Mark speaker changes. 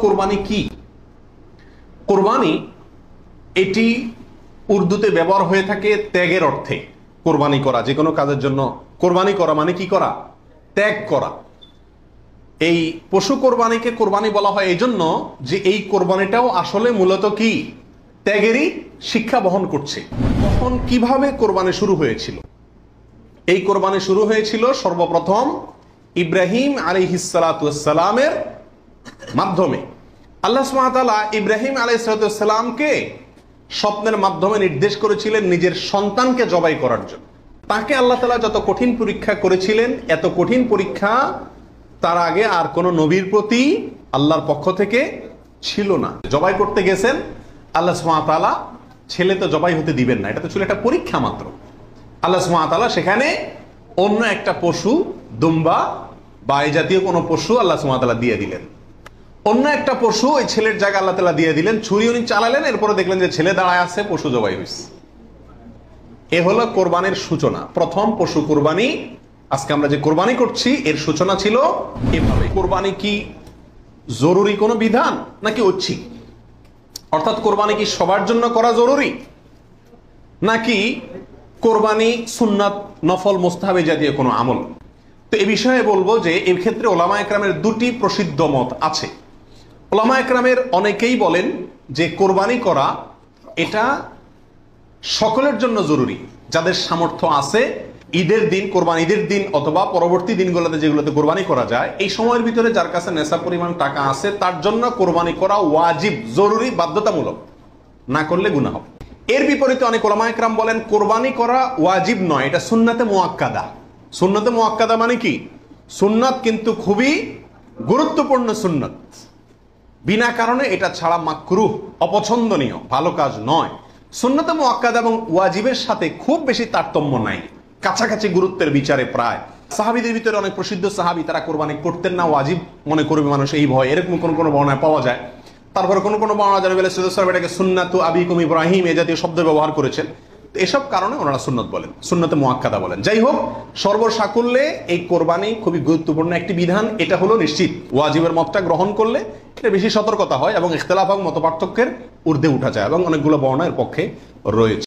Speaker 1: কোরবানি কি? কোরবানি এটি উর্দুতে ব্যবহার হয়ে থাকে ত্যাগের অর্থে। কোরবানি করা, যে কোনো কাজের জন্য কোরবানি করা মানে কি করা? ত্যাগ করা। এই পশু কোরবানিকে কোরবানি বলা হয় এই জন্য যে এই কোরবানিটাও আসলে মূলত কি ত্যাগেরই শিক্ষা বহন করছে। তখন কিভাবে কোরবানি শুরু হয়েছিল? এই কোরবানি শুরু হয়েছিল সর্বপ্রথম ইব্রাহিম আলাইহিসসালামের মাধ্যমে। আল্লাহ সুবহানাহু ওয়া তাআলা ইব্রাহিম আলাইহিসসালামকে স্বপ্নের মাধ্যমে নির্দেশ করেছিলেন নিজের সন্তানকে জবাই করার জন্য। তাকে আল্লাহ তাআলা যত কঠিন পরীক্ষা করেছিলেন, এত কঠিন পরীক্ষা তার আগে আর কোন নবীর প্রতি আল্লাহর পক্ষ থেকে ছিল না। জবাই করতে গেছেন, আল্লাহ সুবহানাহু ওয়া তাআলা ছেলে তো জবাই হতে দিবেন না, এটা তো ছিল একটা পরীক্ষা মাত্র। আল্লাহ সুবহানাহু ওয়া তাআলা সেখানে অন্য একটা পশু, দুম্বা বা এই জাতীয় কোনো পশু আল্লাহ সুবহানাহু ওয়া তাআলা দিয়ে দিলেন। অন্য একটা পশু ওই ছেলের জায়গা আল্লাহ তাআলা দিয়ে দিলেন। ছুরি উনি চালালেন, এরপরে দেখলেন যে ছেলে দাঁড়ায় আছে, পশু জবাই হয়েছে। এ হলো কোরবানির সূচনা, প্রথম পশু কোরবানি। আজকে আমরা যে কোরবানি করছি এর সূচনা ছিল এভাবে। কোরবানি কি জরুরি কোনো বিধান নাকি ঐচ্ছিক? অর্থাৎ কোরবানি কি সবার জন্য করা জরুরি, নাকি কোরবানি সুন্নাত, নফল, মুস্তাহাবি জাতীয় কোনো আমল? তো এই বিষয়ে বলবো যে এর ক্ষেত্রে ওলামায়ে কেরামের দুটি প্রসিদ্ধ মত আছে। ওলামায়ে কেরামের অনেকেই বলেন যে কোরবানি করা এটা সকলের জন্য জরুরি, যাদের সামর্থ্য আছে। ঈদের দিন, কোরবানি ঈদের দিন অথবা পরবর্তী দিনগুলোতে যেগুলোতে কোরবানি করা যায়, এই সময়ের ভিতরে যার কাছে নেশা পরিমাণ টাকা আছে তার জন্য কোরবানি করা ওয়াজিব, জরুরি, বাধ্যতামূলক, না করলে গুনাহ হবে। এর বিপরীতে অনেক ওলামায়ে কেরাম বলেন কোরবানি করা ওয়াজিব নয়, এটা সুন্নাতে মুআক্কাদা। সুন্নাতে মুআক্কাদা মানে কি? সুন্নাত কিন্তু খুবই গুরুত্বপূর্ণ সুন্নাত, বিনা কারণে এটা ছাড়া মাকরুহ, অপছন্দনীয়, ভালো কাজ নয়। সুন্নাতে মুআক্কাদা এবং ওয়াজিবের সাথে খুব বেশি তারতম্য নাই, কাছাকাছি গুরুত্বের বিচারে প্রায়। সাহাবীদের ভিতরে অনেক প্রসিদ্ধ সাহাবী তারা কোরবানি করতেন না, ওয়াজিব মনে করবে মানুষ এই ভয়, এরকম কোন কোন বর্ণনায় পাওয়া যায়। তারপরে কোন কোন বর্ণনা জানা গেলে এটাকে সুন্নাতু আবিকুম ইব্রাহিম এই জাতীয় শব্দ ব্যবহার করেছেন। এসব কারণে ওনারা সুন্নত বলেন, সুন্নতে মুআক্কাদা বলেন। যাই হোক, সর্বসাকুল্যে এই কোরবানি খুবই গুরুত্বপূর্ণ একটি বিধান, এটা হলো নিশ্চিত। ওয়াজিবের মতটা গ্রহণ করলে এটা বেশি সতর্কতা হয় এবং ইখতিলাফ এবং মতপার্থক্যের ঊর্ধ্বে উঠা যায় এবং অনেকগুলো বর্ণনা এর পক্ষে রয়েছে।